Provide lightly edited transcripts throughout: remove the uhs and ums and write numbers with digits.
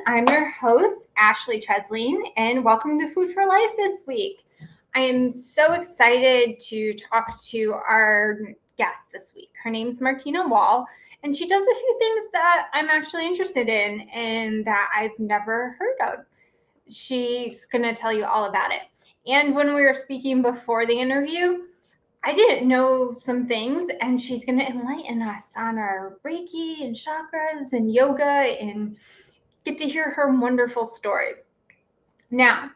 I'm your host, Ashley Tresleen, and welcome to Food for Life this week. I am so excited to talk to our guest this week. Her name's Martina Wall, and she does a few things that I'm actually interested in and that I've never heard of. She's going to tell you all about it. And when we were speaking before the interview, I didn't know some things, and she's going to enlighten us on our Reiki and chakras and yoga and get to hear her wonderful story. Now,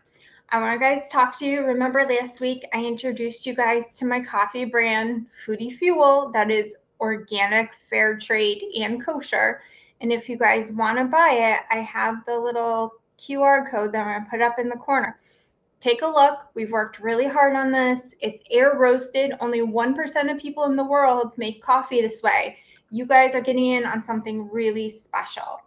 I want to guys talk to you. Remember last week I introduced you guys to my coffee brand, Foodie Fuel, that is organic, fair trade, and kosher. And if you guys want to buy it, I have the little QR code that I'm going to put up in the corner. Take a look. We've worked really hard on this. It's air roasted. Only 1% of people in the world make coffee this way. You guys are getting in on something really special.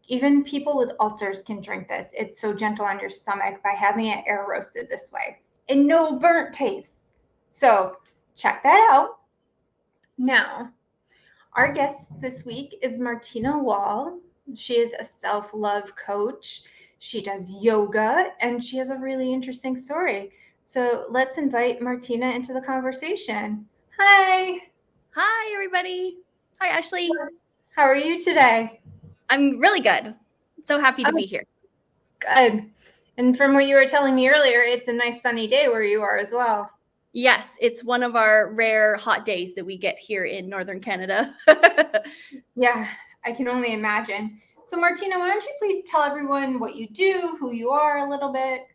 Even people with ulcers can drink this. It's so gentle on your stomach by having it air roasted this way. And no burnt taste. So check that out. Now, our guest this week is Martina Wall. She is a self-love coach. She does yoga, and she has a really interesting story. So let's invite Martina into the conversation. Hi. Hi, everybody. Hi, Ashley. How are you today? I'm really good. So happy to be here. Good. And from what you were telling me earlier, it's a nice sunny day where you are as well. Yes, it's one of our rare hot days that we get here in Northern Canada. Yeah, I can only imagine. So Martina, why don't you please tell everyone what you do, who you are a little bit?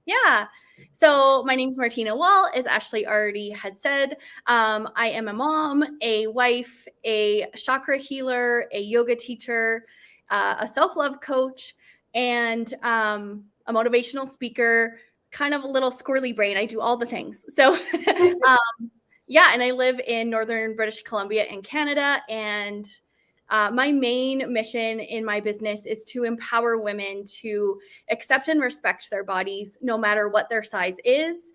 Yeah. So my name's Martina Wall, as Ashley already had said. I am a mom, a wife, a chakra healer, a yoga teacher, a self-love coach, and a motivational speaker, kind of a little squirrely brain. I do all the things. So yeah, and I live in Northern British Columbia in Canada, and my main mission in my business is to empower women to accept and respect their bodies, no matter what their size is.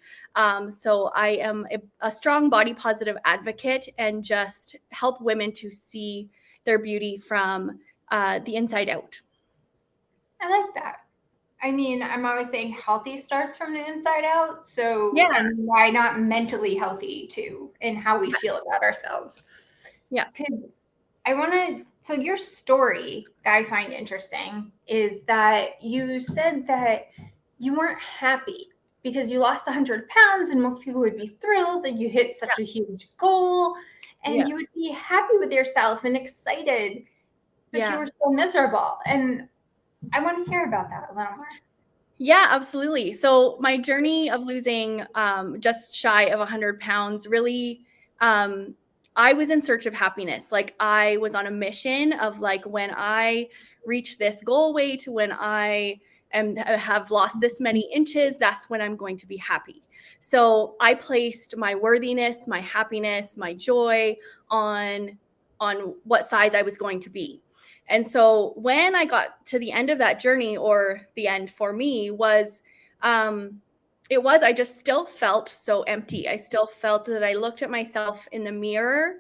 So I am a strong body positive advocate and just help women to see their beauty from the inside out. I like that. I mean, I'm always saying healthy starts from the inside out. So Yeah. I mean, why not mentally healthy too, and how we feel about ourselves? Yeah. So your story that I find interesting is that you said that you weren't happy because you lost 100 pounds, and most people would be thrilled that you hit such a huge goal, and you would be happy with yourself and excited, but you were so miserable. And I want to hear about that a little more. Yeah, absolutely. So my journey of losing just shy of 100 pounds really, I was in search of happiness. Like I was on a mission of like, when I reach this goal weight, when I have lost this many inches, that's when I'm going to be happy. So I placed my worthiness, my happiness, my joy on what size I was going to be. And so when I got to the end of that journey, or the end for me was, I just still felt so empty. I still felt that I looked at myself in the mirror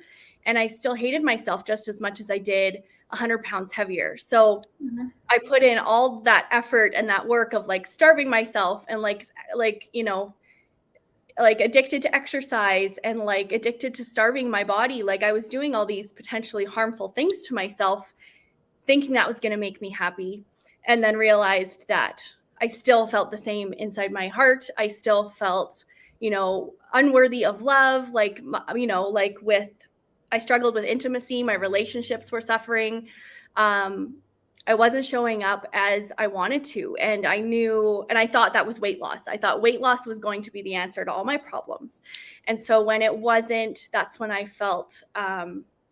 and I still hated myself just as much as I did 100 pounds heavier. So I put in all that effort and that work of like starving myself and like, like addicted to exercise and like addicted to starving my body. Like I was doing all these potentially harmful things to myself, thinking that was going to make me happy, and then realized that I still felt the same inside my heart. I still felt, unworthy of love. Like, I struggled with intimacy. My relationships were suffering. I wasn't showing up as I wanted to. And I thought that was weight loss. I thought weight loss was going to be the answer to all my problems. And so when it wasn't, that's when I felt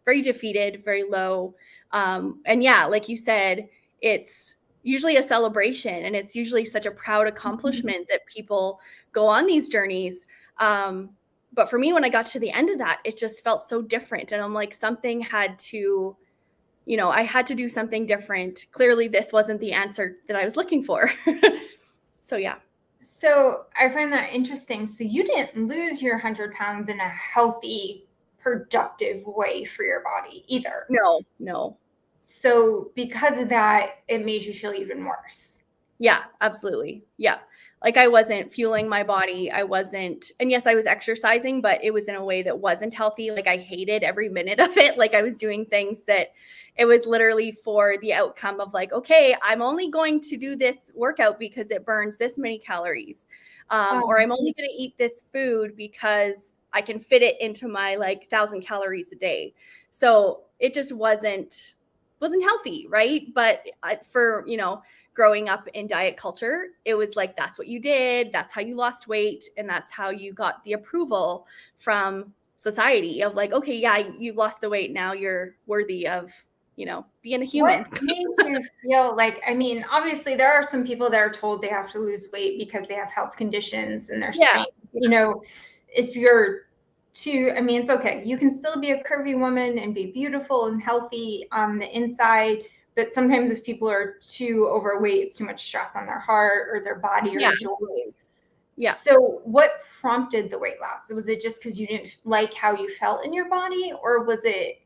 very defeated, very low. And yeah, like you said, it's usually a celebration, and it's usually such a proud accomplishment that people go on these journeys. But for me, when I got to the end of that, it just felt so different. And I'm like, something had to, I had to do something different. Clearly, this wasn't the answer that I was looking for. So, yeah. So I find that interesting. So you didn't lose your 100 pounds in a healthy, productive way for your body either. No. So because of that, it made you feel even worse. Yeah, absolutely. Yeah. Like I wasn't fueling my body. I wasn't, and yes, I was exercising, but it was in a way that wasn't healthy. Like I hated every minute of it. Like I was doing things that it was literally for the outcome of like, okay, I'm only going to do this workout because it burns this many calories. Or I'm only going to eat this food because I can fit it into my like 1,000 calories a day. So it just wasn't healthy, right? But for, growing up in diet culture, it was like, that's what you did. That's how you lost weight. And that's how you got the approval from society of like, okay, yeah, you've lost the weight. Now you're worthy of, being a human. What made you feel like, I mean, obviously there are some people that are told they have to lose weight because they have health conditions and they're Yeah. saying, if you're too, I mean, it's okay. You can still be a curvy woman and be beautiful and healthy on the inside. But sometimes if people are too overweight, it's too much stress on their heart or their body or Yeah. joints. Yeah. So what prompted the weight loss? Was it just because you didn't like how you felt in your body, or was it,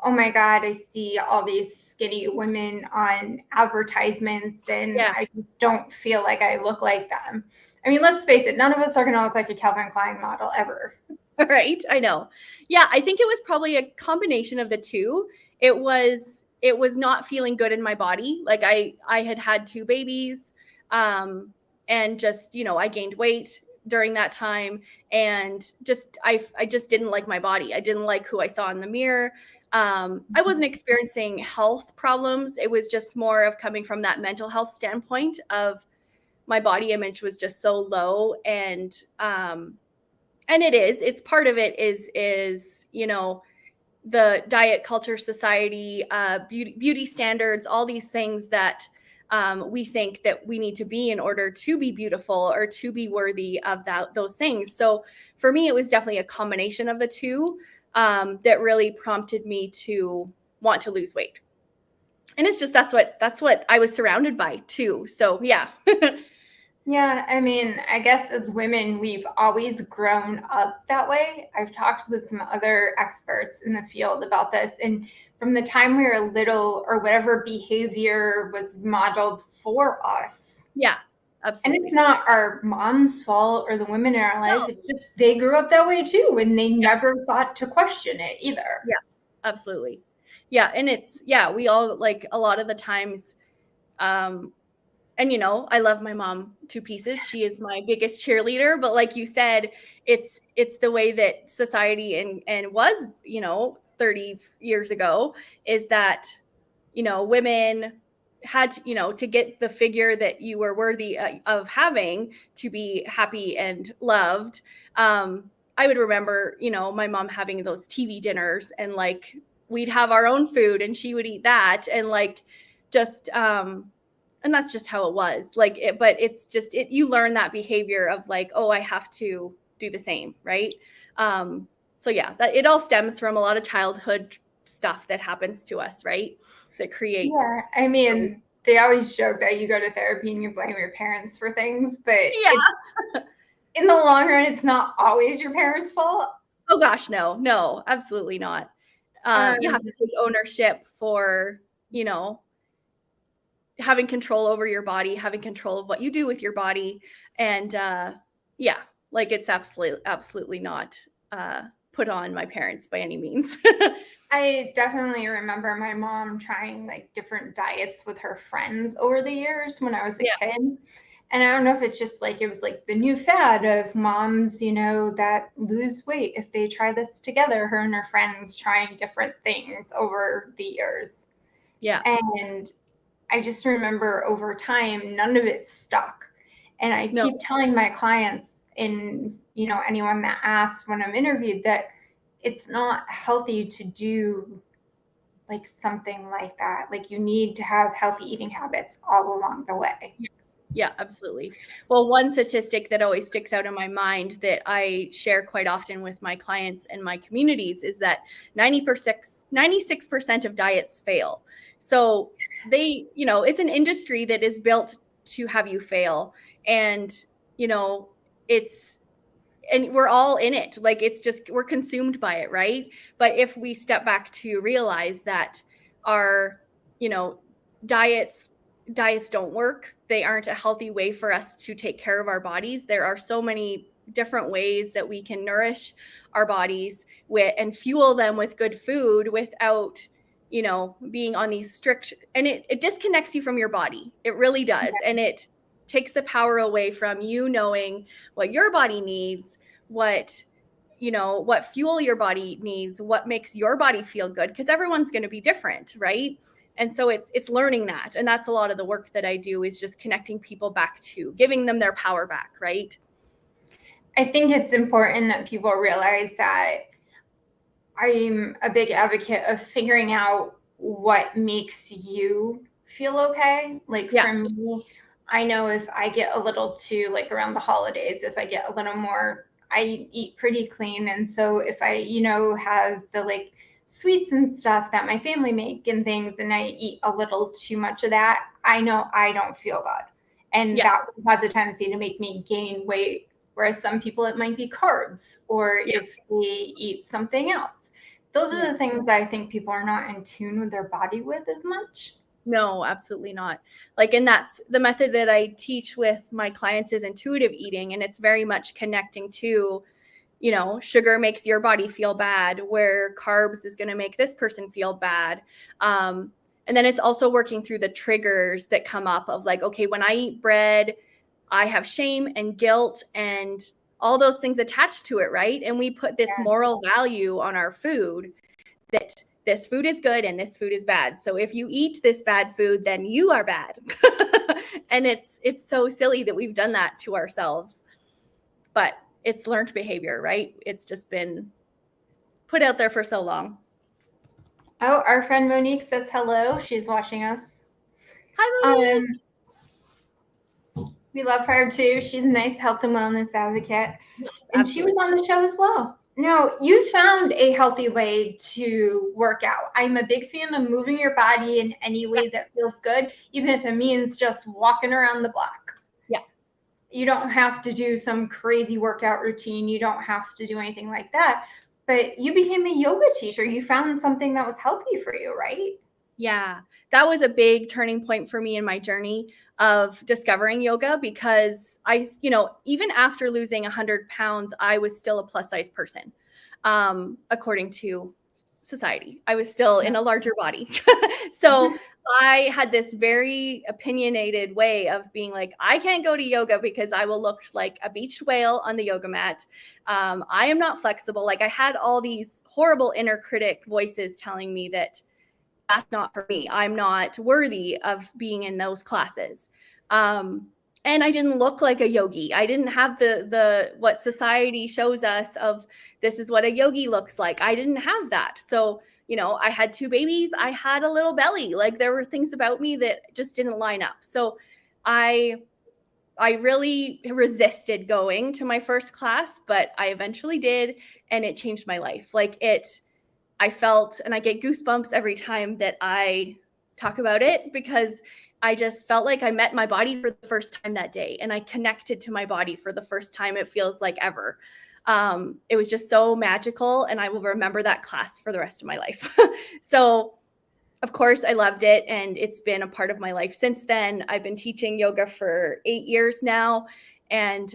oh my God, I see all these skinny women on advertisements and Yeah. I just don't feel like I look like them? I mean, let's face it, none of us are going to look like a Calvin Klein model ever. Right. I know. Yeah. I think it was probably a combination of the two. It was not feeling good in my body. Like I had two babies, and just, I gained weight during that time, and I just didn't like my body. I didn't like who I saw in the mirror. I wasn't experiencing health problems. It was just more of coming from that mental health standpoint of my body image was just so low. And it's part of it is the diet culture society, beauty standards, all these things that we think that we need to be in order to be beautiful or to be worthy of those things. So for me, it was definitely a combination of the two, that really prompted me to want to lose weight. And it's just that's what I was surrounded by too. So yeah. Yeah, I mean, I guess as women, we've always grown up that way. I've talked with some other experts in the field about this. And from the time we were little, or whatever behavior was modeled for us. Yeah, And absolutely. it's not our mom's fault or the women in our life. No. It's just they grew up that way too. And they Yeah. never thought to question it either. Yeah, absolutely. Yeah, and we all like a lot of the times, um and I love my mom to pieces. She is my biggest cheerleader, but like you said, it's the way that society and was, 30 years ago, is that, women had to, to get the figure that you were worthy of having to be happy and loved. I would remember, my mom having those TV dinners, and like we'd have our own food and she would eat that, and like just and that's just how it was. Like but it's just you learn that behavior of like, oh, I have to do the same, right? So yeah, that it all stems from a lot of childhood stuff that happens to us, right? That creates. Yeah, I mean, they always joke that you go to therapy and you blame your parents for things, but Yeah. in the long run, it's not always your parents' fault. Oh gosh, no, absolutely not. You have to take ownership for, having control over your body, having control of what you do with your body. And yeah, like it's absolutely not put on my parents by any means. I definitely remember my mom trying like different diets with her friends over the years when I was a Yeah. kid. And I don't know if it's just like it was like the new fad of moms, that lose weight if they try this together, her and her friends trying different things over the years. Yeah. And I just remember over time, none of it stuck. And I No. keep telling my clients and, anyone that asks when I'm interviewed that it's not healthy to do like something like that. Like you need to have healthy eating habits all along the way. Yeah, absolutely. Well, one statistic that always sticks out in my mind that I share quite often with my clients and my communities is that 96% of diets fail. So it's an industry that is built to have you fail. And, it's, and we're all in it. Like it's just, we're consumed by it, right? But if we step back to realize that our diets don't work. They aren't a healthy way for us to take care of our bodies. There are so many different ways that we can nourish our bodies and fuel them with good food without being on these strict, and it disconnects you from your body. It really does. And it takes the power away from you knowing what your body needs, what fuel your body needs, what makes your body feel good, because everyone's going to be different, right? And so it's learning that. And that's a lot of the work that I do, is just connecting people back to giving them their power back, right? I think it's important that people realize that I'm a big advocate of figuring out what makes you feel okay. Like for me, I know if I get a little too, like around the holidays, if I get a little more, I eat pretty clean. And so if I, have the like sweets and stuff that my family make and things, and I eat a little too much of that, I know I don't feel good. And that has a tendency to make me gain weight. Whereas some people, it might be carbs, or if they eat something else. Those are the things that I think people are not in tune with their body with as much. No, absolutely not. And that's the method that I teach with my clients, is intuitive eating. And it's very much connecting to, sugar makes your body feel bad, where carbs is going to make this person feel bad. And then it's also working through the triggers that come up of okay, when I eat bread, I have shame and guilt and all those things attached to it, right? And we put this moral value on our food, that this food is good and this food is bad. So if you eat this bad food, then you are bad. And it's so silly that we've done that to ourselves. But it's learned behavior, right? It's just been put out there for so long. Oh, our friend Monique says hello. She's watching us. Hi, Monique. We love her too. She's a nice health and wellness advocate. Yes, and she was on the show as well. Now, you found a healthy way to work out. I'm a big fan of moving your body in any way that feels good, even if it means just walking around the block. Yeah. You don't have to do some crazy workout routine. You don't have to do anything like that. But you became a yoga teacher. You found something that was healthy for you, right? Yeah, that was a big turning point for me in my journey of discovering yoga, because I, even after losing 100 pounds, I was still a plus size person. According to society, I was still in a larger body. So I had this very opinionated way of being like, I can't go to yoga because I will look like a beached whale on the yoga mat. I am not flexible. I had all these horrible inner critic voices telling me that that's not for me. I'm not worthy of being in those classes. And I didn't look like a yogi. I didn't have the what society shows us of this is what a yogi looks like. I didn't have that. So, I had 2 babies. I had a little belly. There were things about me that just didn't line up. So I really resisted going to my first class, but I eventually did, and it changed my life. I felt, and I get goosebumps every time that I talk about it, because I just felt like I met my body for the first time that day, and I connected to my body for the first time, it feels like ever. It was just so magical, and I will remember that class for the rest of my life. So, of course, I loved it, and it's been a part of my life since then. I've been teaching yoga for 8 years now, and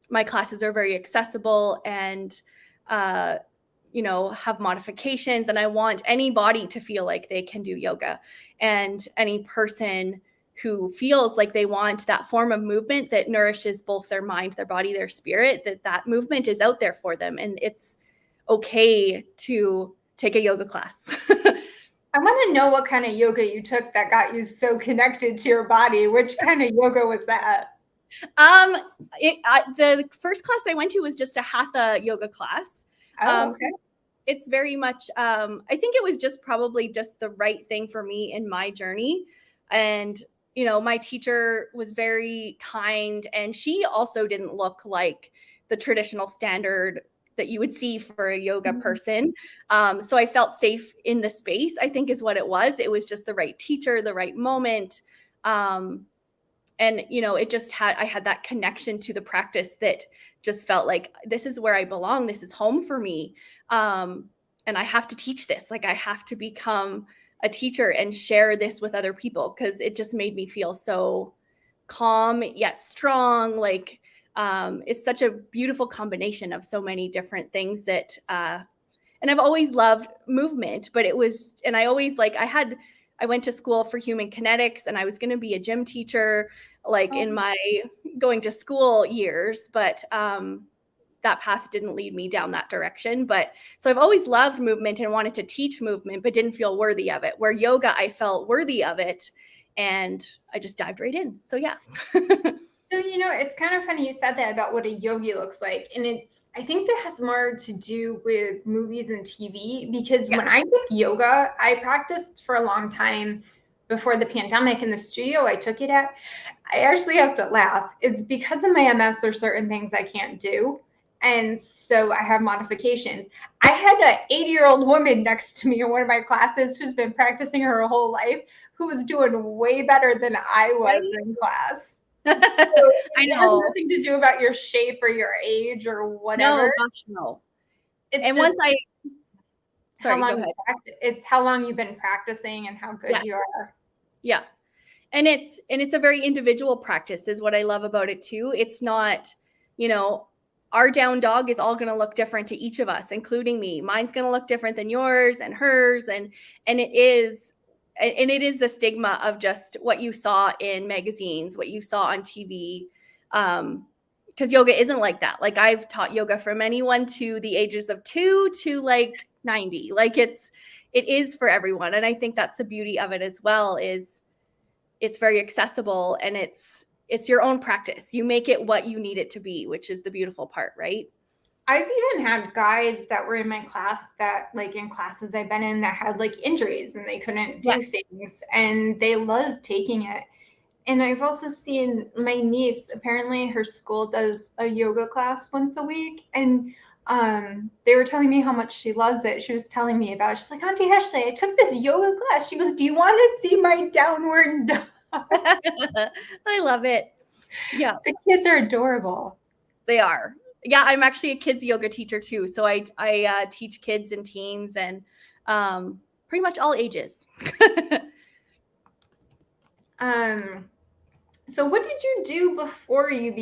my classes are very accessible and have modifications, and I want anybody to feel like they can do yoga, and any person who feels like they want that form of movement that nourishes both their mind, their body, their spirit, that movement is out there for them, and it's okay to take a yoga class. I want to know what kind of yoga you took that got you so connected to your body. Which kind of yoga was that? The first class I went to was just a hatha yoga class. Okay. So it's very much, I think it was just probably just the right thing for me in my journey. And, my teacher was very kind, and she also didn't look like the traditional standard that you would see for a yoga person. So I felt safe in the space, I think is what it was. It was just the right teacher, the right moment. And, it just I had that connection to the practice that just felt like this is where I belong. This is home for me. And I have to teach this. I have to become a teacher and share this with other people, because it just made me feel so calm yet strong. Like it's such a beautiful combination of so many different things that and I've always loved movement, but it was, and I always like, I went to school for human kinetics, and I was going to be a gym teacher, like in my going to school years, but that path didn't lead me down that direction. But so I've always loved movement and wanted to teach movement, but didn't feel worthy of it. Where yoga, I felt worthy of it, and I just dived right in. So yeah. So, it's kind of funny you said that about what a yogi looks like. And I think that has more to do with movies and TV, because when I took yoga, I practiced for a long time before the pandemic in the studio I took it at. I actually have to laugh. It's because of my MS, there's certain things I can't do. And so I have modifications. I had an 80-year-old woman next to me in one of my classes who's been practicing her whole life, who was doing way better than I was in class. So I know. It has nothing to do about your shape or your age or whatever. No, gosh, no. It's and just sorry, go ahead. It's how long you've been practicing and how good you are. Yeah. And it's a very individual practice is what I love about it too. It's not, our down dog is all going to look different to each of us, including me. Mine's going to look different than yours and hers. And it is the stigma of just what you saw in magazines, what you saw on TV. Because yoga isn't like that. Like I've taught yoga from anyone to the ages of 2 to like 90. Like it is for everyone. And I think that's the beauty of it as well, is it's very accessible, and it's your own practice. You make it what you need it to be, which is the beautiful part, right? I've even had guys that were in my class that, like in classes I've been in, that had like injuries and they couldn't do things, and they loved taking it. And I've also seen my niece, apparently her school does a yoga class once a week, and they were telling me how much she loves it. She was telling me about it. She's like, Auntie Ashley, I took this yoga class. She goes, do you want to see my downward dog? I love it. Yeah. The kids are adorable. They are. Yeah, I'm actually a kids yoga teacher too. So I teach kids and teens and pretty much all ages. So what did you do before you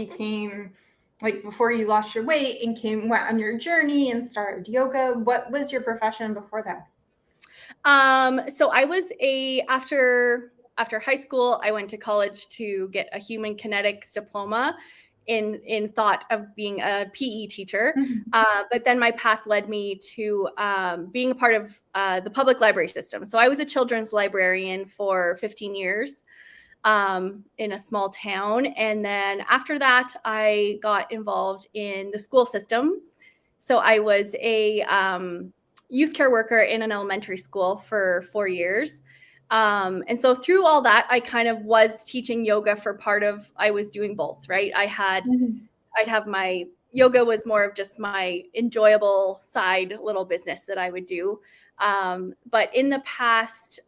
before you lost your weight and went on your journey and started yoga? What was your profession before that? So I was after high school, I went to college to get a human kinetics diploma in thought of being a PE teacher. But then my path led me to being a part of the public library system. So I was a children's librarian for 15 years. In a small town. And then after that, I got involved in the school system. So I was a youth care worker in an elementary school for 4 years. And so through all that, I kind of was teaching yoga for part of, I was doing both, right? I'd have my yoga was more of just my enjoyable side little business that I would do. But in the past,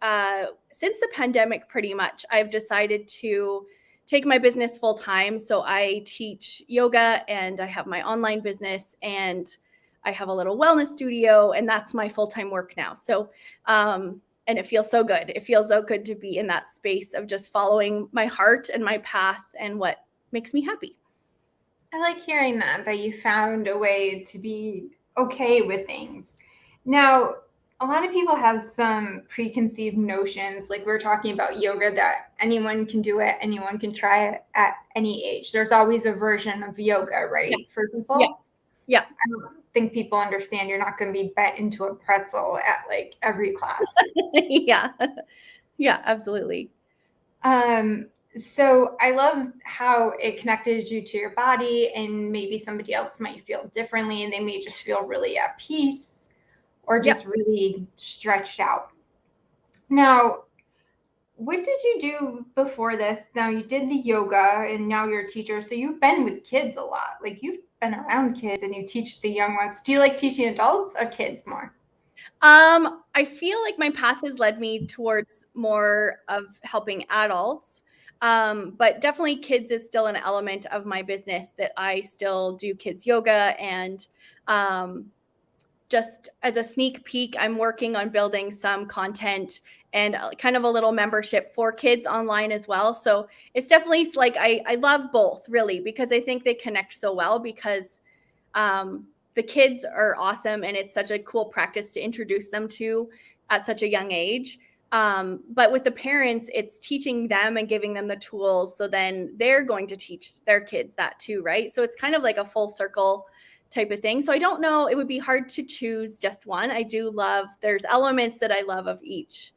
since the pandemic, pretty much, I've decided to take my business full time. So I teach yoga, and I have my online business, and I have a little wellness studio, and that's my full-time work now. So, and it feels so good. It feels so good to be in that space of just following my heart and my path and what makes me happy. I like hearing that you found a way to be okay with things. Now, a lot of people have some preconceived notions, like we were talking about yoga, that anyone can do it, anyone can try it at any age. There's always a version of yoga, right? Yes. For people. Yeah. I don't think people understand you're not going to be bent into a pretzel at like every class. Yeah, absolutely. So I love how it connected you to your body, and maybe somebody else might feel differently, and they may just feel really at peace or just really stretched out. Now, what did you do before this? Now you did the yoga, and now you're a teacher. So you've been with kids a lot. Like you've been around kids and you teach the young ones. Do you like teaching adults or kids more? I feel like my path has led me towards more of helping adults. But definitely kids is still an element of my business that I still do kids yoga, and just as a sneak peek, I'm working on building some content and kind of a little membership for kids online as well. So it's definitely like I love both really, because I think they connect so well, because the kids are awesome and it's such a cool practice to introduce them to at such a young age. But with the parents, it's teaching them and giving them the tools, so then they're going to teach their kids that too, right? So it's kind of like a full circle type of thing. So I don't know, it would be hard to choose just one. I do love, there's elements that I love of each,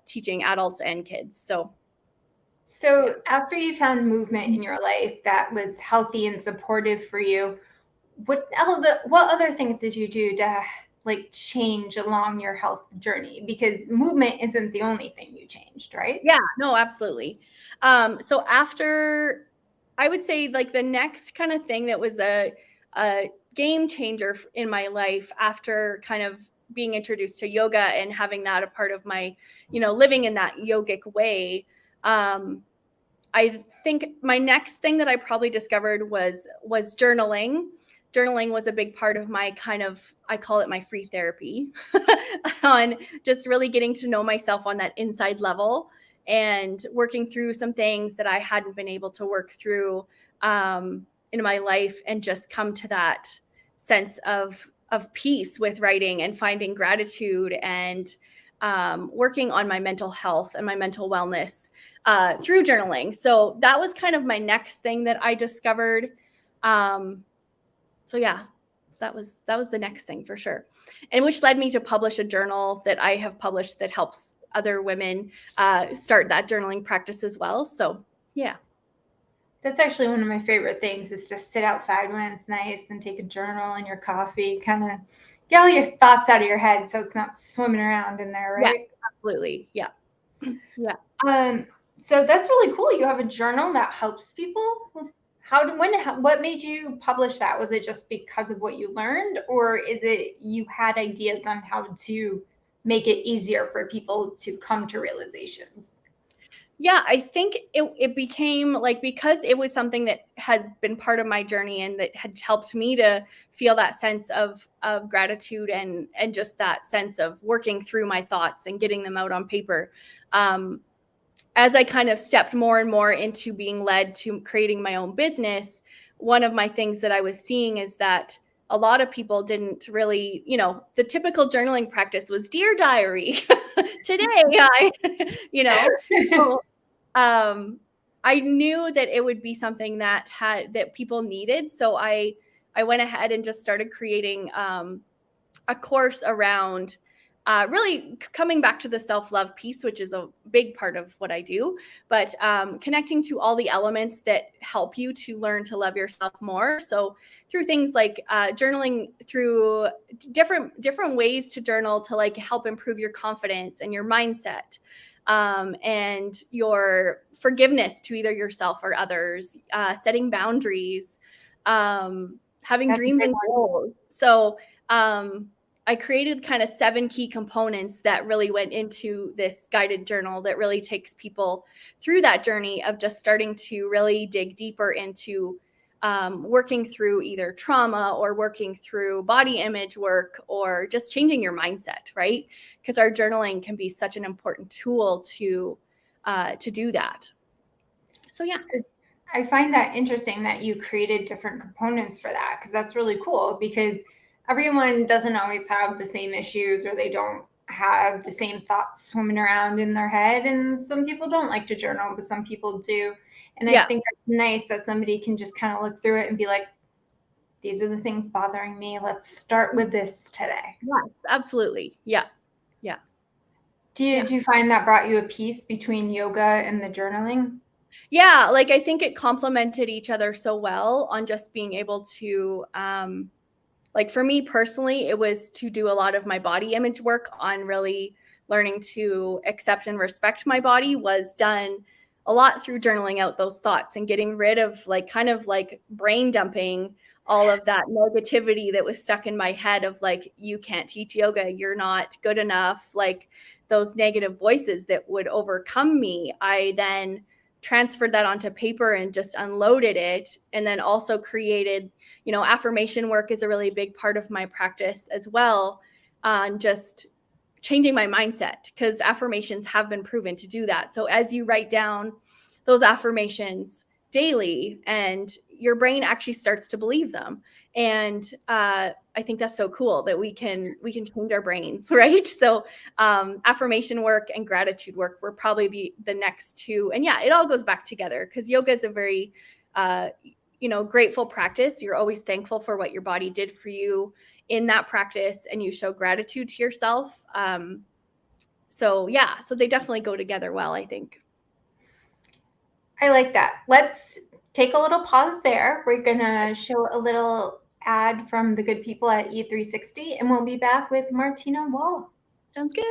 teaching adults and kids. So after you found movement in your life that was healthy and supportive for you, what other things did you do to like change along your health journey? Because movement isn't the only thing you changed, right? Yeah, no, absolutely. So after, I would say like the next kind of thing that was a game changer in my life, after kind of being introduced to yoga and having that a part of my, living in that yogic way. I think my next thing that I probably discovered was journaling. Journaling was a big part of my kind of, I call it my free therapy, on just really getting to know myself on that inside level and working through some things that I hadn't been able to work through in my life, and just come to that sense of peace with writing and finding gratitude, and working on my mental health and my mental wellness through journaling. So that was kind of my next thing that I discovered. So yeah, that was the next thing for sure. And which led me to publish a journal that I have published that helps other women start that journaling practice as well. So yeah. That's actually one of my favorite things, is just sit outside when it's nice and take a journal and your coffee, kind of get all your thoughts out of your head so it's not swimming around in there, right? Yeah, absolutely. Yeah. Yeah. So that's really cool. You have a journal that helps people. What made you publish that? Was it just because of what you learned, or is it you had ideas on how to make it easier for people to come to realizations? Yeah, I think it became like, because it was something that had been part of my journey and that had helped me to feel that sense of gratitude and just that sense of working through my thoughts and getting them out on paper. As I kind of stepped more and more into being led to creating my own business, one of my things that I was seeing is that a lot of people didn't really, the typical journaling practice was Dear Diary. Today, so, I knew that it would be something that people needed. So I went ahead and just started creating a course around really coming back to the self-love piece, which is a big part of what I do, but connecting to all the elements that help you to learn to love yourself more. So through things like journaling, through different ways to journal to like help improve your confidence and your mindset, and your forgiveness to either yourself or others, setting boundaries, having That's dreams and goals. So I created kind of 7 key components that really went into this guided journal that really takes people through that journey of just starting to really dig deeper into working through either trauma or working through body image work or just changing your mindset, right? Because our journaling can be such an important tool to do that. So yeah. I find that interesting that you created different components for that, because that's really cool, because everyone doesn't always have the same issues, or they don't have the same thoughts swimming around in their head. And some people don't like to journal, but some people do. And I think it's nice that somebody can just kind of look through it and be like, these are the things bothering me. Let's start with this today. Yes, absolutely. Yeah. Yeah. Did you find that brought you a peace between yoga and the journaling? Yeah, like I think it complemented each other so well on just being able to, like for me personally, it was to do a lot of my body image work on really learning to accept and respect my body, was done a lot through journaling out those thoughts and getting rid of like kind of like brain dumping all of that negativity that was stuck in my head of like, you can't teach yoga, you're not good enough, like those negative voices that would overcome me. I then transferred that onto paper and just unloaded it, and then also created, affirmation work is a really big part of my practice as well, on just changing my mindset, because affirmations have been proven to do that. So as you write down those affirmations daily, and your brain actually starts to believe them. And I think that's so cool that we can change our brains, right? So affirmation work and gratitude work were probably the next two. And yeah, it all goes back together, because yoga is a very grateful practice. You're always thankful for what your body did for you in that practice, and you show gratitude to yourself. So they definitely go together well, I think. I like that. Let's take a little pause there. We're going to show a little ad from the good people at E360, and we'll be back with Martina Wall. Sounds good.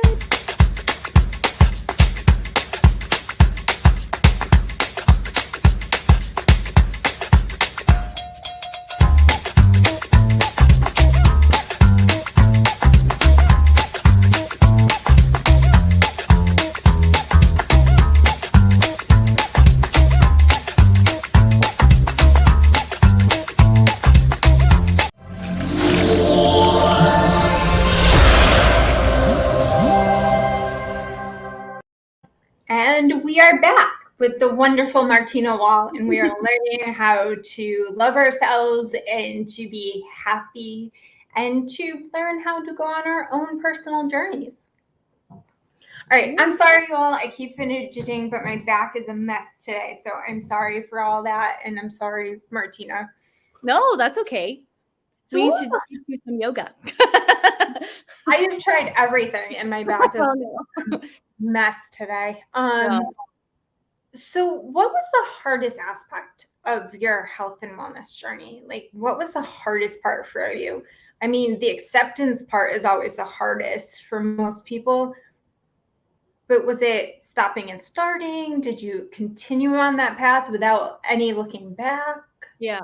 And we are back with the wonderful Martina Wall, and we are learning how to love ourselves and to be happy and to learn how to go on our own personal journeys. All right, I'm sorry, you all. I keep fidgeting, but my back is a mess today, so I'm sorry for all that, and I'm sorry, Martina. No, that's okay. So we need to do some yoga. I have tried everything, and my back is a mess today. So what was the hardest aspect of your health and wellness journey? Like, what was the hardest part for you? I mean, the acceptance part is always the hardest for most people, but was it stopping and starting? Did you continue on that path without any looking back? Yeah.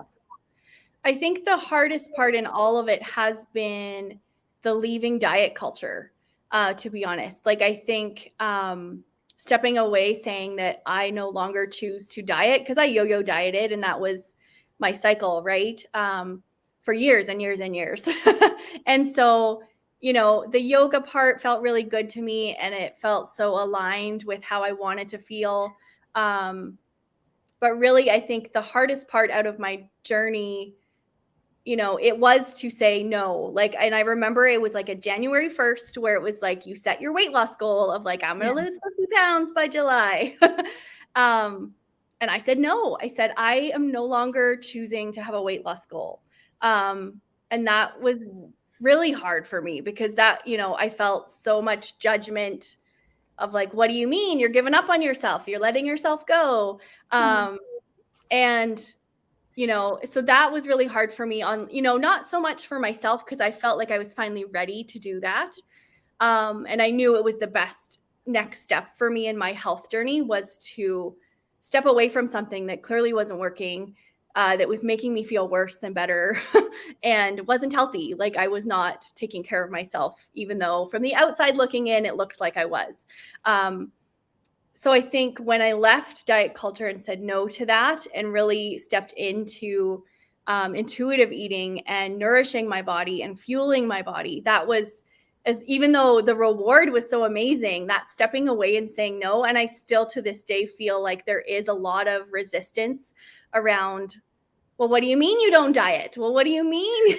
I think the hardest part in all of it has been the leaving diet culture, to be honest. Like, I think stepping away, saying that I no longer choose to diet, because I yo-yo dieted, and that was my cycle, right? For years and years and years. And so, the yoga part felt really good to me, and it felt so aligned with how I wanted to feel. But really, I think the hardest part out of my journey, it was to say no. Like, and I remember it was like a January 1st where it was like, you set your weight loss goal of like, I'm going to lose 50 pounds by July. And I said, no, I said, I am no longer choosing to have a weight loss goal. And that was really hard for me, because that, I felt so much judgment of like, what do you mean? You're giving up on yourself. You're letting yourself go. And so that was really hard for me on, not so much for myself, because I felt like I was finally ready to do that. And I knew it was the best next step for me in my health journey, was to step away from something that clearly wasn't working, that was making me feel worse than better, and wasn't healthy. Like, I was not taking care of myself, even though from the outside looking in, it looked like I was. So I think when I left diet culture and said no to that, and really stepped into intuitive eating and nourishing my body and fueling my body, that was, as even though the reward was so amazing, that stepping away and saying no. And I still to this day feel like there is a lot of resistance around, well, what do you mean you don't diet? Well, what do you mean?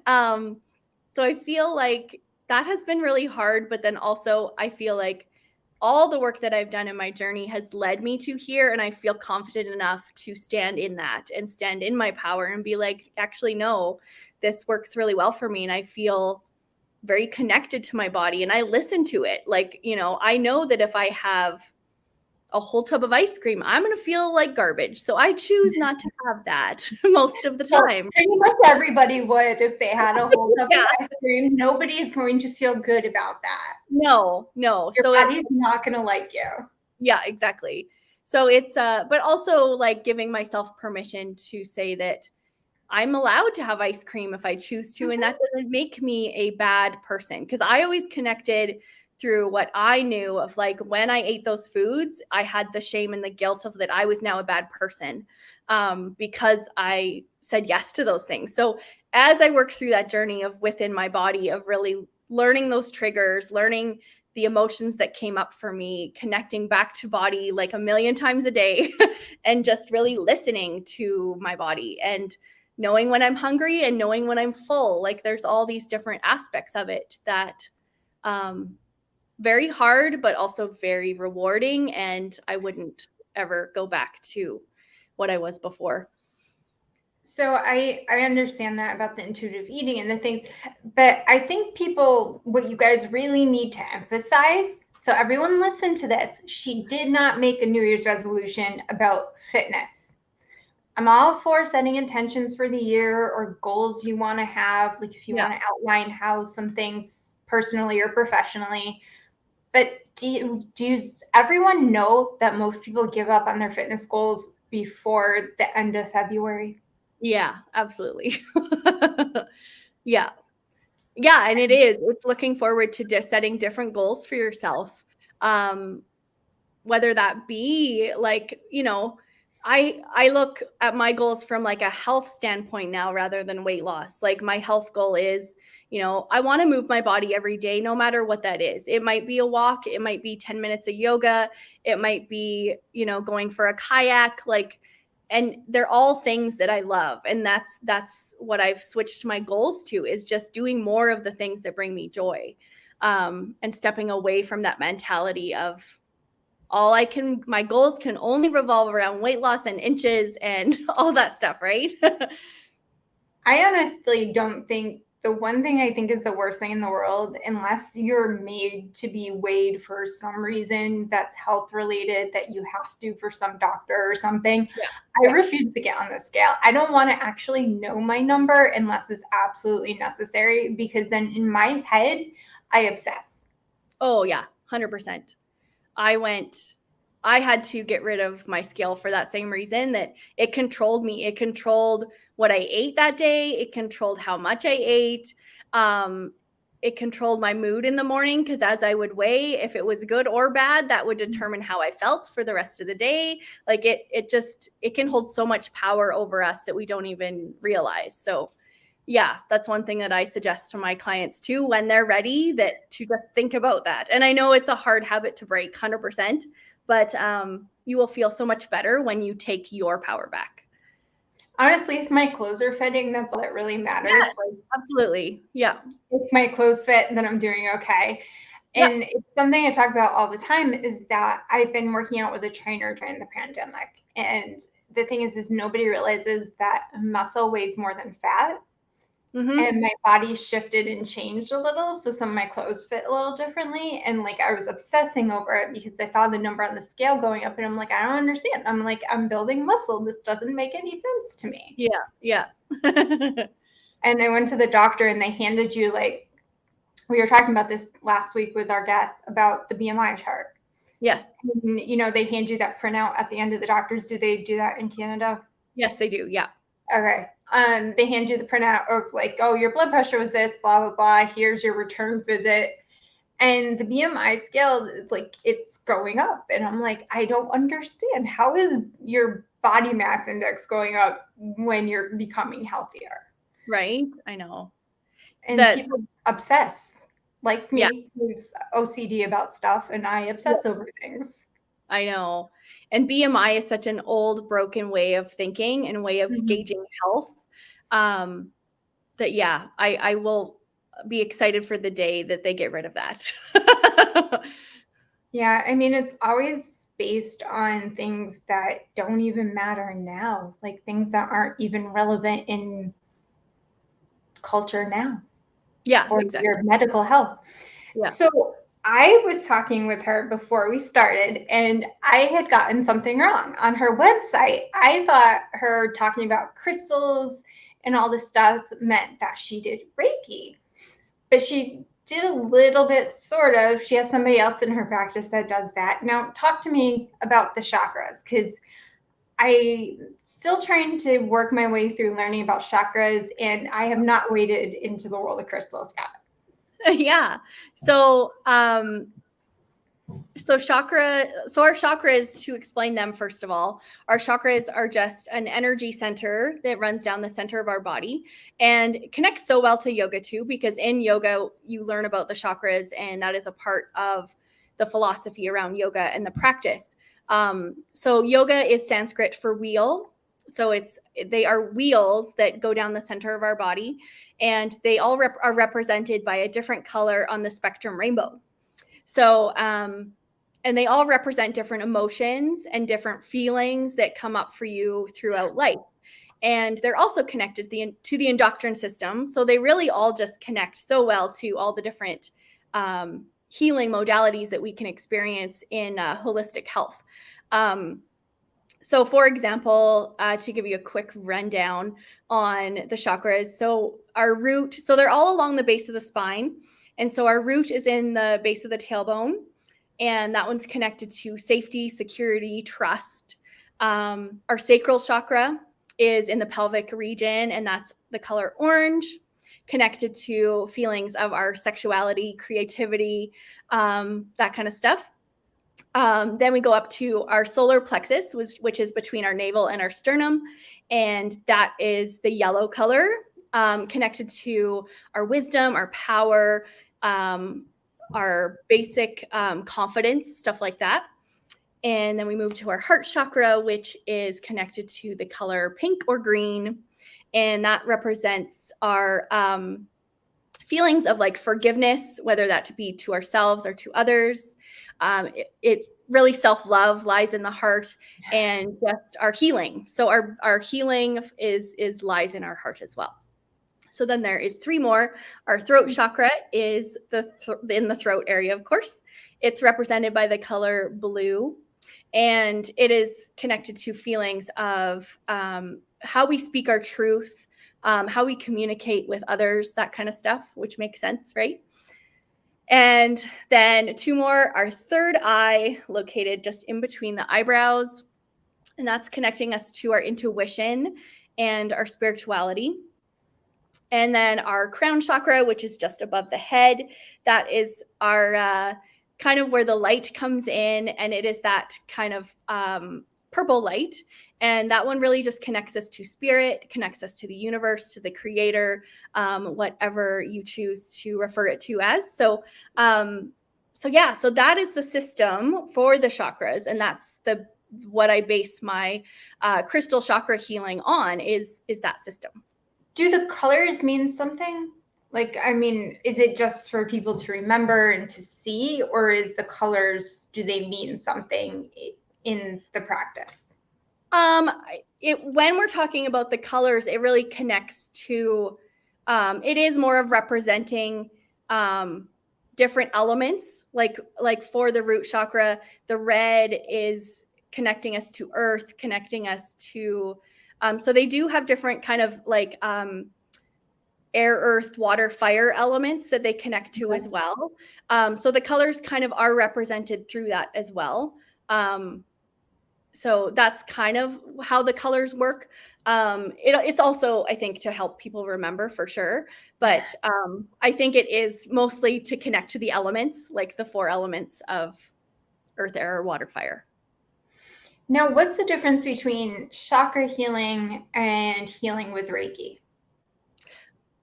So I feel like that has been really hard. But then also I feel like all the work that I've done in my journey has led me to here. And I feel confident enough to stand in that and stand in my power and be like, actually, no, this works really well for me. And I feel very connected to my body, and I listen to it. Like, I know that if I have a whole tub of ice cream, I'm going to feel like garbage. So I choose not to have that most of the time. Well, pretty much everybody would if they had a whole tub of ice cream. Nobody is going to feel good about that. No. Your body's not going to like you. Yeah, exactly. So it's, but also like giving myself permission to say that I'm allowed to have ice cream if I choose to. And that doesn't make me a bad person. Because I always connected through what I knew of, like, when I ate those foods, I had the shame and the guilt of that I was now a bad person, because I said yes to those things. So as I worked through that journey of within my body, of really learning those triggers, learning the emotions that came up for me, connecting back to body like a million times a day, and just really listening to my body and knowing when I'm hungry and knowing when I'm full. Like, there's all these different aspects of it that, very hard, but also very rewarding. And I wouldn't ever go back to what I was before. So I understand that about the intuitive eating and the things, but I think people, what you guys really need to emphasize, so everyone listen to this, she did not make a New Year's resolution about fitness. I'm all for setting intentions for the year or goals you want to have, like if you want to outline how some things personally or professionally. But do everyone know that most people give up on their fitness goals before the end of February? Yeah, absolutely. Yeah. Yeah. And it's looking forward to just setting different goals for yourself. Whether that be like, I look at my goals from like a health standpoint now rather than weight loss. Like, my health goal is, I want to move my body every day, no matter what that is. It might be a walk, it might be 10 minutes of yoga, it might be, going for a kayak, like, and they're all things that I love. And that's what I've switched my goals to, is just doing more of the things that bring me joy. And stepping away from that mentality of, my goals can only revolve around weight loss and inches and all that stuff, right? I honestly don't think, the one thing I think is the worst thing in the world, unless you're made to be weighed for some reason that's health related, that you have to for some doctor or something. I refuse to get on the scale. I don't want to actually know my number unless it's absolutely necessary, because then in my head, I obsess. Oh yeah, 100%. I had to get rid of my scale for that same reason, that it controlled me. It controlled what I ate that day. It controlled how much I ate. It controlled my mood in the morning, because as I would weigh, if it was good or bad, that would determine how I felt for the rest of the day. Like, it can hold so much power over us that we don't even realize. So yeah, that's one thing that I suggest to my clients too, when they're ready, that to just think about that. And I know it's a hard habit to break, 100%, but you will feel so much better when you take your power back. Honestly, if my clothes are fitting, that's all that really matters. Yes, absolutely. Yeah. If my clothes fit, then I'm doing okay. And it's something I talk about all the time, is that I've been working out with a trainer during the pandemic. And the thing is nobody realizes that muscle weighs more than fat. Mm-hmm. And my body shifted and changed a little. So some of my clothes fit a little differently. And like, I was obsessing over it because I saw the number on the scale going up, and I'm like, I don't understand. I'm like, I'm building muscle. This doesn't make any sense to me. Yeah. Yeah. And I went to the doctor, and they handed you, like, we were talking about this last week with our guest about the BMI chart. Yes. And, they hand you that printout at the end of the doctors. Do they do that in Canada? Yes, they do. Yeah. Okay. They hand you the printout of like, oh, your blood pressure was this, blah, blah, blah. Here's your return visit. And the BMI scale, like, it's going up. And I'm like, I don't understand. How is your body mass index going up when you're becoming healthier? Right. I know. And people obsess, like me, who's OCD about stuff, and I obsess over things. I know. And BMI is such an old, broken way of thinking and way of gauging health, that, yeah, I will be excited for the day that they get rid of that. Yeah, I mean, it's always based on things that don't even matter now, like things that aren't even relevant in culture now. Yeah, or exactly. Your medical health. Yeah. So I was talking with her before we started, and I had gotten something wrong on her website. I thought her talking about crystals and all this stuff meant that she did Reiki, but she did a little bit, sort of. She has somebody else in her practice that does that. Now, talk to me about the chakras, because I'm still trying to work my way through learning about chakras, and I have not waded into the world of crystals yet. Yeah. So, our chakras, to explain them, first of all, our chakras are just an energy center that runs down the center of our body and connects so well to yoga too, because in yoga, you learn about the chakras, and that is a part of the philosophy around yoga and the practice. So yoga is Sanskrit for wheel. So they are wheels that go down the center of our body, and they all are represented by a different color on the spectrum rainbow. So, and they all represent different emotions and different feelings that come up for you throughout life. And they're also connected to the endocrine system. So they really all just connect so well to all the different healing modalities that we can experience in holistic health. So for example, to give you a quick rundown on the chakras, so our root, so they're all along the base of the spine. And so our root is in the base of the tailbone, and that one's connected to safety, security, trust. Our sacral chakra is in the pelvic region, and that's the color orange, connected to feelings of our sexuality, creativity, that kind of stuff. Then we go up to our solar plexus, which is between our navel and our sternum, and that is the yellow color, connected to our wisdom, our power, our basic confidence, stuff like that. And then we move to our heart chakra, which is connected to the color pink or green, and that represents our feelings of like forgiveness, whether that to be to ourselves or to others. It really, self-love lies in the heart, and just our healing. So our healing lies in our heart as well. So then there is three more. Our throat chakra is in the throat area, of course. It's represented by the color blue, and it is connected to feelings of how we speak our truth, how we communicate with others, that kind of stuff, which makes sense, right? And then two more, our third eye, located just in between the eyebrows, and that's connecting us to our intuition and our spirituality. And then our crown chakra, which is just above the head, that is our kind of where the light comes in, and it is that kind of purple light. And that one really just connects us to spirit, connects us to the universe, to the creator, whatever you choose to refer it to as. So that is the system for the chakras, and that's what I base my crystal chakra healing on is that system. Do the colors mean something? Like, I mean, is it just for people to remember and to see, or is the colors, do they mean something in the practice? When we're talking about the colors, it really connects to, it is more of representing different elements. Like for the root chakra, the red is connecting us to earth, connecting us to, so they do have different kind of like air, earth, water, fire elements that they connect to as well. So the colors kind of are represented through that as well. So that's kind of how the colors work. It's also, I think, to help people remember for sure. But I think it is mostly to connect to the elements, like the 4 elements of earth, air, water, fire. Now, what's the difference between chakra healing and healing with Reiki?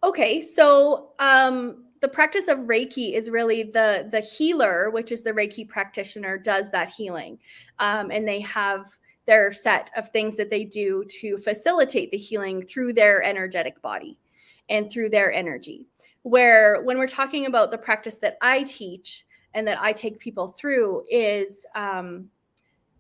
Okay, so the practice of Reiki is really the healer, which is the Reiki practitioner, does that healing. And they have their set of things that they do to facilitate the healing through their energetic body and through their energy. Where when we're talking about the practice that I teach and that I take people through is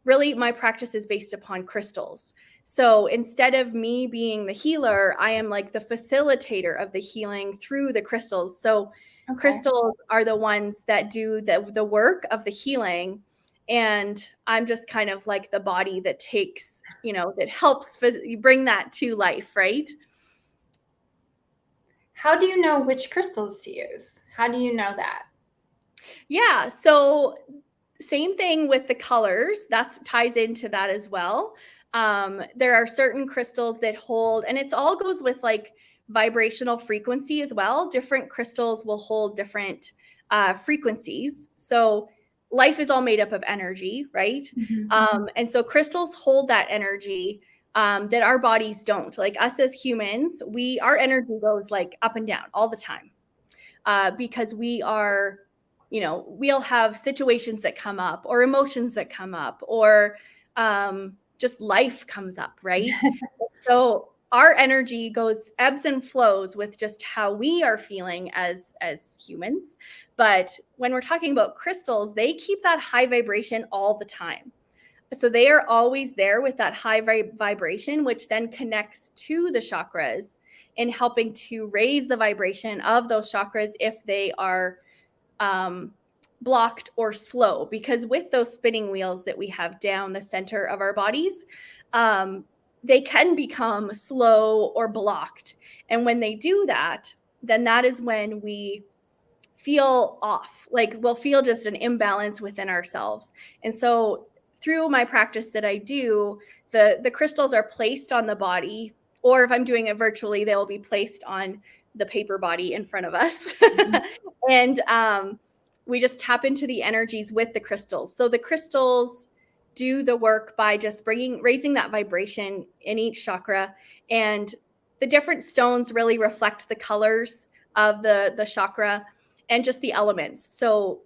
really my practice is based upon crystals. So instead of me being the healer, I am like the facilitator of the healing through the crystals. So crystals are the ones that do the work of the healing. And I'm just kind of like the body that takes, that helps bring that to life, right? How do you know which crystals to use? How do you know that? Yeah, so same thing with the colors. That ties into that as well. There are certain crystals that hold, and it all goes with like vibrational frequency as well. Different crystals will hold different frequencies. So life is all made up of energy, right? And so crystals hold that energy that our bodies don't. Like us as humans, our energy goes like up and down all the time because we are, we'll have situations that come up or emotions that come up or just life comes up, right? So our energy ebbs and flows with just how we are feeling as humans. But when we're talking about crystals, they keep that high vibration all the time. So they are always there with that high vibration, which then connects to the chakras in helping to raise the vibration of those chakras if they are blocked or slow. Because with those spinning wheels that we have down the center of our bodies, they can become slow or blocked. And when they do that, then that is when we feel off. Like we'll feel just an imbalance within ourselves. And so through my practice that I do, the crystals are placed on the body, or if I'm doing it virtually, they will be placed on the paper body in front of us. And we just tap into the energies with the crystals. So the crystals do the work by just raising that vibration in each chakra. And the different stones really reflect the colors of the chakra and just the elements. So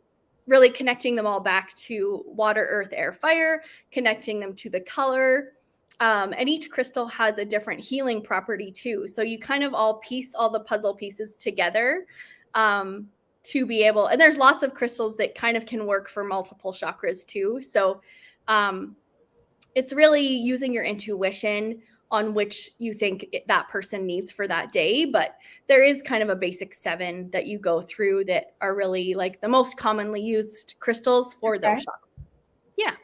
really connecting them all back to water, earth, air, fire, connecting them to the color. And each crystal has a different healing property too. So you kind of all piece all the puzzle pieces together to be able, and there's lots of crystals that kind of can work for multiple chakras too. So it's really using your intuition on which you think that person needs for that day. But there is kind of a basic 7 that you go through that are really like the most commonly used crystals for those chakras. Yeah.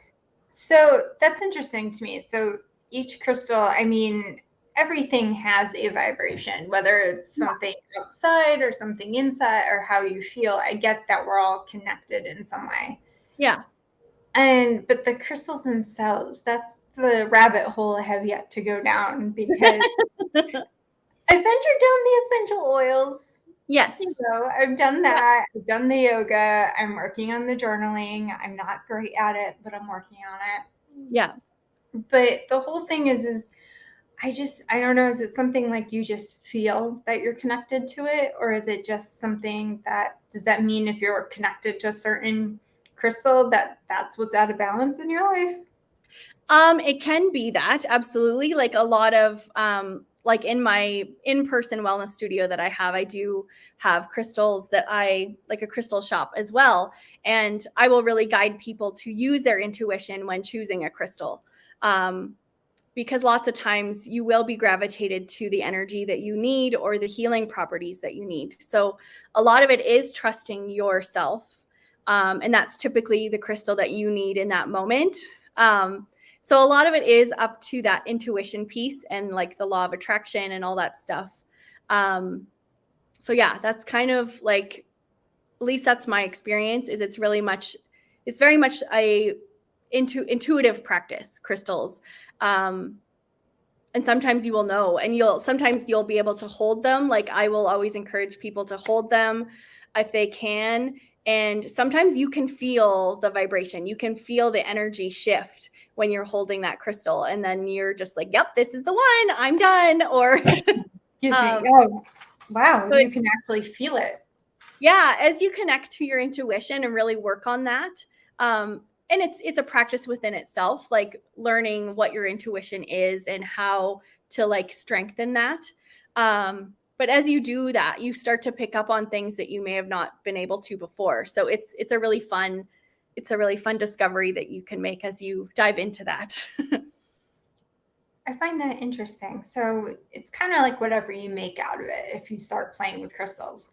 So that's interesting to me. So each crystal, I mean, everything has a vibration, whether it's something outside or something inside or how you feel. I get that we're all connected in some way. Yeah. But the crystals themselves, that's the rabbit hole I have yet to go down, because I ventured down the essential oils. Yes. I've done that. I've done the yoga. I'm working on the journaling. I'm not great at it, but I'm working on it. Yeah. But the whole thing is I don't know, is it something like you just feel that you're connected to it? Or is it just something does that mean if you're connected to a certain crystal that's what's out of balance in your life? It can be that, absolutely. Like a lot of like in my in-person wellness studio that I do have crystals that like a crystal shop as well. And I will really guide people to use their intuition when choosing a crystal. Because lots of times you will be gravitated to the energy that you need or the healing properties that you need. So a lot of it is trusting yourself. And that's typically the crystal that you need in that moment. So a lot of it is up to that intuition piece and like the law of attraction and all that stuff. So yeah, that's kind of like, at least that's my experience, is it's very much a intuitive practice, crystals. And sometimes you will know, and sometimes you'll be able to hold them. Like I will always encourage people to hold them if they can. And sometimes you can feel the vibration. You can feel the energy shift when you're holding that crystal. And then you're just like, yep, this is the one, I'm done. Or excuse me. Oh, wow. So you can actually feel it. Yeah. As you connect to your intuition and really work on that. And it's a practice within itself, like learning what your intuition is and how to like strengthen that. But as you do that, you start to pick up on things that you may have not been able to before. So it's a really fun discovery that you can make as you dive into that. I find that interesting. So it's kind of like whatever you make out of it if you start playing with crystals.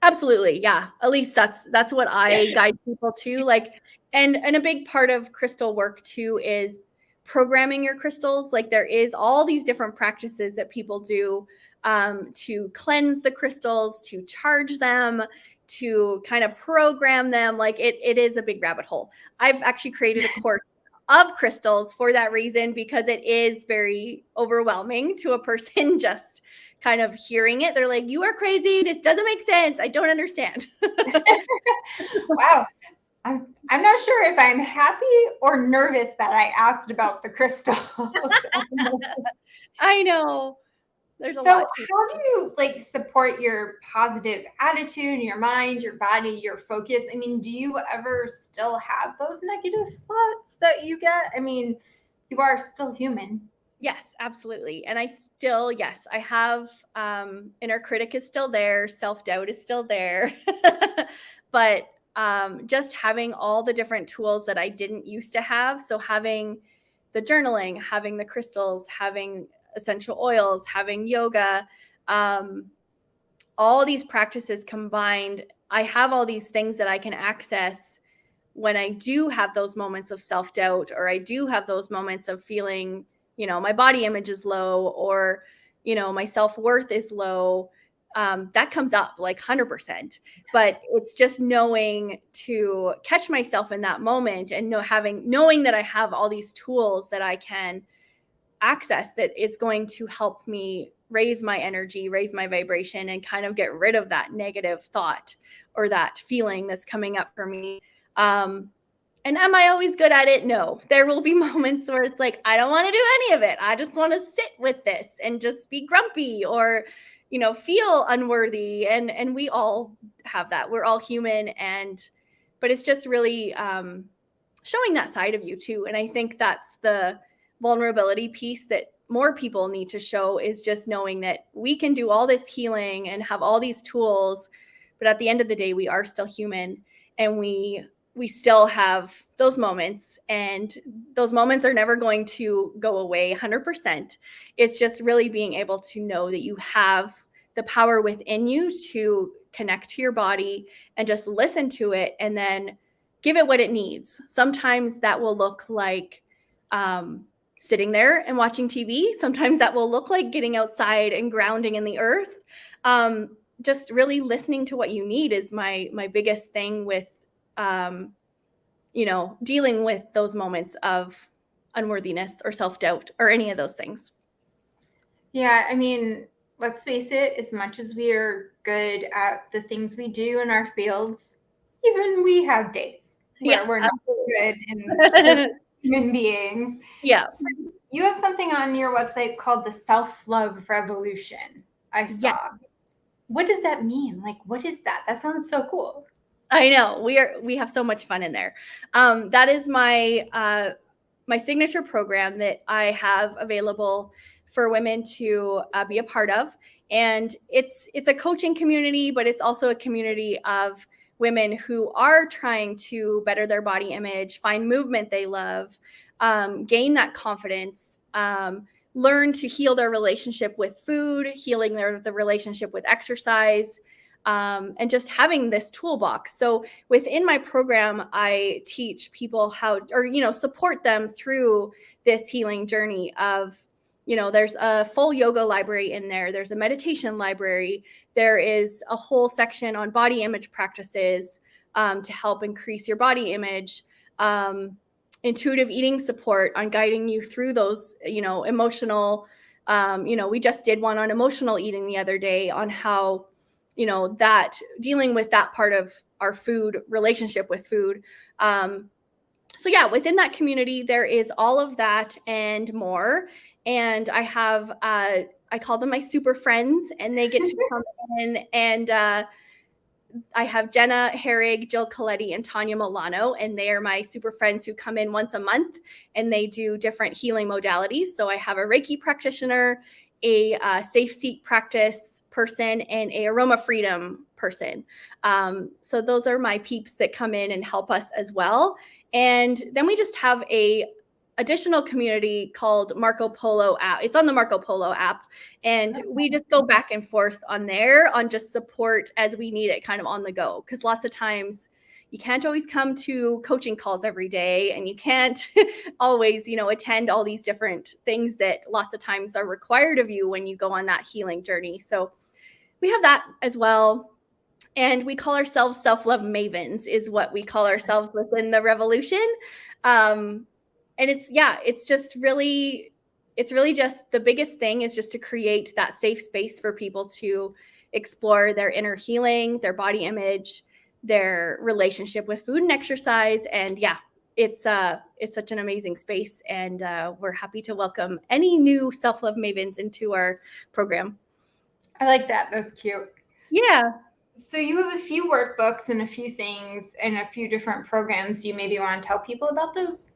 Absolutely. Yeah. At least that's what I guide people to. Like, and a big part of crystal work too is programming your crystals. Like there is all these different practices that people do to cleanse the crystals, to charge them, to kind of program them. Like it is a big rabbit hole. I've actually created a course of crystals for that reason, because it is very overwhelming to a person just kind of hearing it. They're like, you are crazy. This doesn't make sense. I don't understand. Wow. I'm not sure if I'm happy or nervous that I asked about the crystals. I know. There's a So lot to how do you like support your positive attitude, your mind, your body, your focus? I mean, do you ever still have those negative thoughts that you get? I mean, you are still human. Yes, absolutely. And I still, yes, I have inner critic is still there, self-doubt is still there. But just having all the different tools that I didn't used to have. So having the journaling, having the crystals, having essential oils, having yoga, all these practices combined, I have all these things that I can access when I do have those moments of self-doubt, or I do have those moments of feeling, my body image is low, or, my self-worth is low. That comes up like 100%. But it's just knowing to catch myself in that moment and knowing that I have all these tools that I can access that is going to help me raise my energy, raise my vibration, and kind of get rid of that negative thought or that feeling that's coming up for me. And am I always good at it? No. There will be moments where it's like, I don't want to do any of it. I just want to sit with this and just be grumpy or, feel unworthy. And we all have that. We're all human. But it's just really showing that side of you too. And I think that's the vulnerability piece that more people need to show, is just knowing that we can do all this healing and have all these tools, but at the end of the day, we are still human, and we still have those moments, and those moments are never going to go away 100%. It's just really being able to know that you have the power within you to connect to your body and just listen to it and then give it what it needs. Sometimes that will look like sitting there and watching TV. Sometimes that will look like getting outside and grounding in the earth. Just really listening to what you need is my biggest thing with, dealing with those moments of unworthiness or self-doubt or any of those things. Yeah, I mean, let's face it, as much as we are good at the things we do in our fields, even we have days where we're not good in human beings. Yeah. So you have something on your website called the Self-Love Revolution, I saw. Yeah. What does that mean? Like, what is that? That sounds so cool. I know. We have so much fun in there. That is my signature program that I have available for women to be a part of. And it's a coaching community, but it's also a community of women who are trying to better their body image, find movement they love, gain that confidence, learn to heal their relationship with food, healing the relationship with exercise, and just having this toolbox. So within my program, I teach people how, or, support them through this healing journey of, there's a full yoga library in there. There's a meditation library. There is a whole section on body image practices to help increase your body image. Intuitive eating support on guiding you through those, emotional, we just did one on emotional eating the other day on how, that dealing with that part of our food relationship with food. So yeah, within that community, there is all of that and more. And I have, I call them my super friends, and they get to come in, and I have Jenna Herrig, Jill Coletti, and Tanya Milano, and they are my super friends who come in once a month, and they do different healing modalities. So I have a Reiki practitioner, a safe seat practice person, and a aroma freedom person. So those are my peeps that come in and help us as well. And then we just have a additional community called Marco Polo app. It's on the Marco Polo app. And we just go back and forth on there on just support as we need it, kind of on the go. Because lots of times you can't always come to coaching calls every day, and you can't always, attend all these different things that lots of times are required of you when you go on that healing journey. So we have that as well. And we call ourselves self-love mavens is what we call ourselves within the revolution. And it's just really, it's really just the biggest thing is just to create that safe space for people to explore their inner healing, their body image, their relationship with food and exercise. And yeah, it's such an amazing space, and we're happy to welcome any new self-love mavens into our program. I like that. That's cute. Yeah. So you have a few workbooks and a few things and a few different programs. Do you maybe want to tell people about those?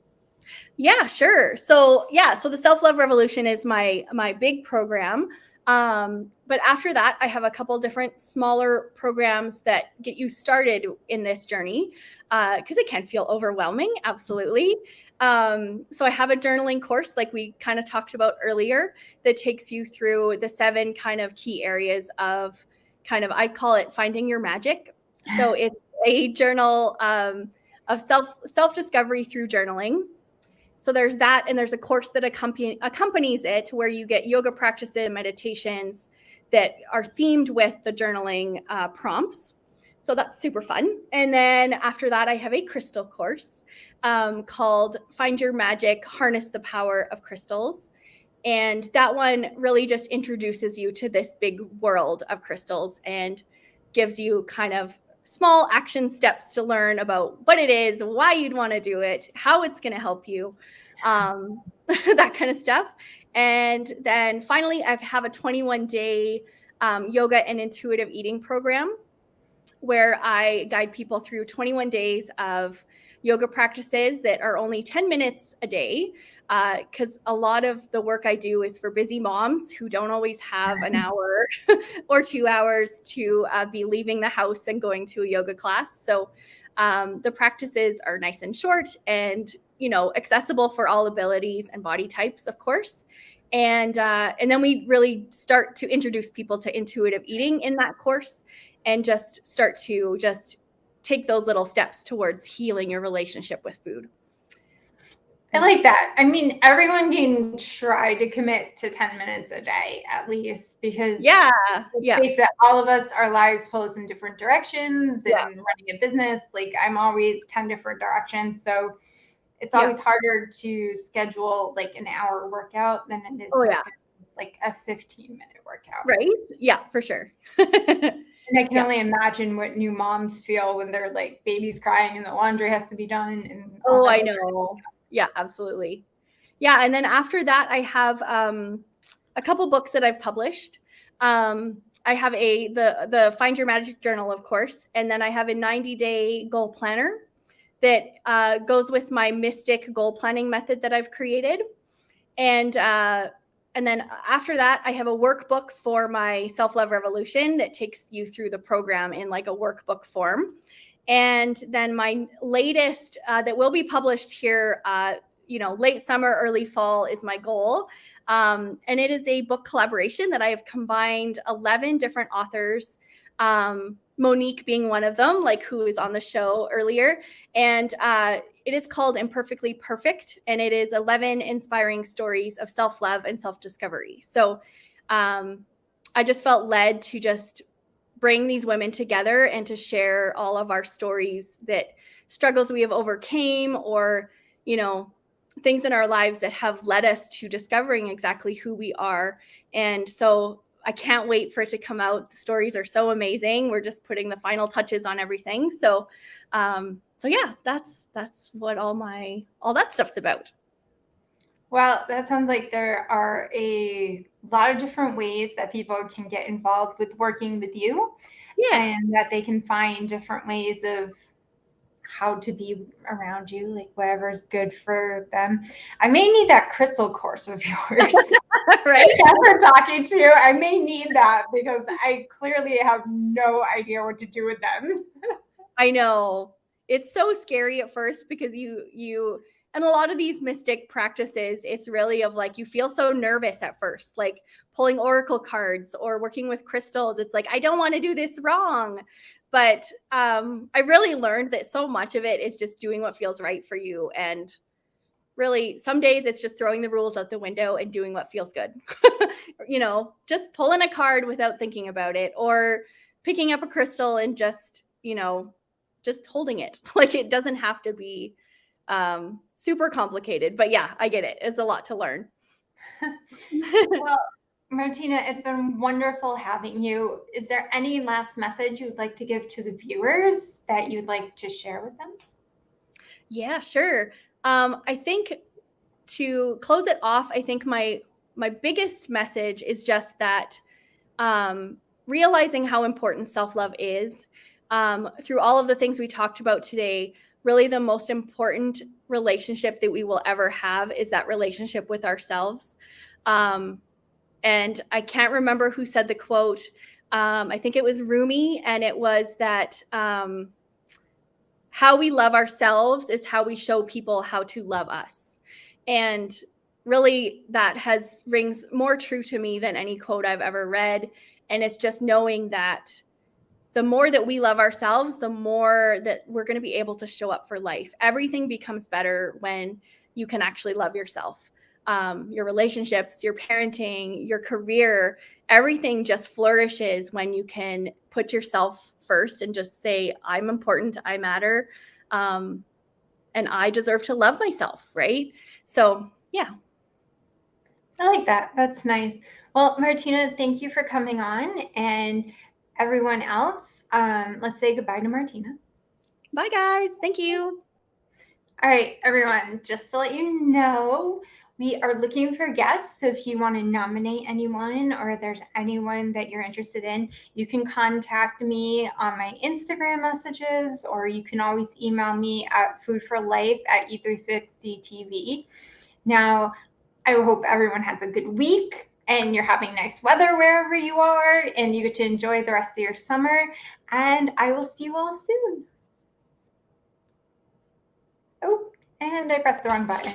Yeah, sure. So the Self-Love Revolution is my big program. But after that, I have a couple different smaller programs that get you started in this journey, because it can feel overwhelming. Absolutely. So I have a journaling course, like we kind of talked about earlier, that takes you through the 7 kind of key areas of I call it finding your magic. So it's a journal of self-discovery through journaling. So there's that, and there's a course that accompanies it where you get yoga practices, meditations that are themed with the journaling prompts. So that's super fun. And then after that, I have a crystal course called Find Your Magic, Harness the Power of Crystals. And that one really just introduces you to this big world of crystals and gives you kind of small action steps to learn about what it is, why you'd want to do it, how it's going to help you, that kind of stuff. And then finally, I have a 21-day yoga and intuitive eating program where I guide people through 21 days of yoga practices that are only 10 minutes a day, because a lot of the work I do is for busy moms who don't always have an hour or 2 hours to be leaving the house and going to a yoga class. So the practices are nice and short and, accessible for all abilities and body types, of course. And then we really start to introduce people to intuitive eating in that course, and just start to take those little steps towards healing your relationship with food. I like that. I mean, everyone can try to commit to 10 minutes a day at least, because let's face it, all of us, our lives pulls in different directions, and running a business, like I'm always 10 different directions. So it's always harder to schedule like an hour workout than it is to schedule like a 15-minute workout. Right? Yeah, for sure. And I can only imagine what new moms feel when they're like baby's crying and the laundry has to be done. And I know. Yeah, absolutely. Yeah. And then after that, I have a couple books that I've published. I have the Find Your Magic Journal, of course. And then I have a 90-day goal planner that goes with my Mystic goal planning method that I've created. And then after that, I have a workbook for my Self-Love Revolution that takes you through the program in like a workbook form. And then my latest that will be published here, late summer, early fall is my goal. And it is a book collaboration that I have combined 11 different authors, Monique being one of them, like who was on the show earlier. And it is called Imperfectly Perfect, and it is 11 inspiring stories of self-love and self-discovery. So I just felt led to just bring these women together and to share all of our stories, that struggles we have overcame, or, things in our lives that have led us to discovering exactly who we are. And so I can't wait for it to come out. The stories are so amazing. We're just putting the final touches on everything. So yeah, that's what all that stuff's about. Well, that sounds like there are a lot of different ways that people can get involved with working with you, and that they can find different ways of how to be around you, like whatever's good for them. I may need that crystal course of yours. Right? After talking to you, I may need that, because I clearly have no idea what to do with them. I know. It's so scary at first, because you and a lot of these mystic practices, it's really of like, you feel so nervous at first, like pulling oracle cards or working with crystals. It's like, I don't want to do this wrong. But I really learned that so much of it is just doing what feels right for you. And really, some days it's just throwing the rules out the window and doing what feels good. Just pulling a card without thinking about it, or picking up a crystal and just holding it. Like, it doesn't have to be super complicated. But yeah, I get it. It's a lot to learn. Well, Martina, it's been wonderful having you. Is there any last message you'd like to give to the viewers that you'd like to share with them? Yeah, sure. I think to close it off, I think my biggest message is just that realizing how important self-love is. Through all of the things we talked about today, really the most important relationship that we will ever have is that relationship with ourselves. And I can't remember who said the quote. I think it was Rumi, and it was that how we love ourselves is how we show people how to love us. And really that rings more true to me than any quote I've ever read. And it's just knowing that the more that we love ourselves, the more that we're going to be able to show up for life. Everything becomes better when you can actually love yourself. Your relationships, your parenting, your career, everything just flourishes when you can put yourself first and just say, I'm important, I matter, and I deserve to love myself, right? So, yeah. I like that. That's nice. Well, Martina, thank you for coming on. And everyone else, let's say goodbye to Martina. Bye, guys. Thank you. All right, everyone, just to let you know, we are looking for guests. So if you want to nominate anyone or there's anyone that you're interested in, you can contact me on my Instagram messages, or you can always email me at foodforlife@e360tv. Now, I hope everyone has a good week and you're having nice weather wherever you are and you get to enjoy the rest of your summer. And I will see you all soon. Oh, and I pressed the wrong button.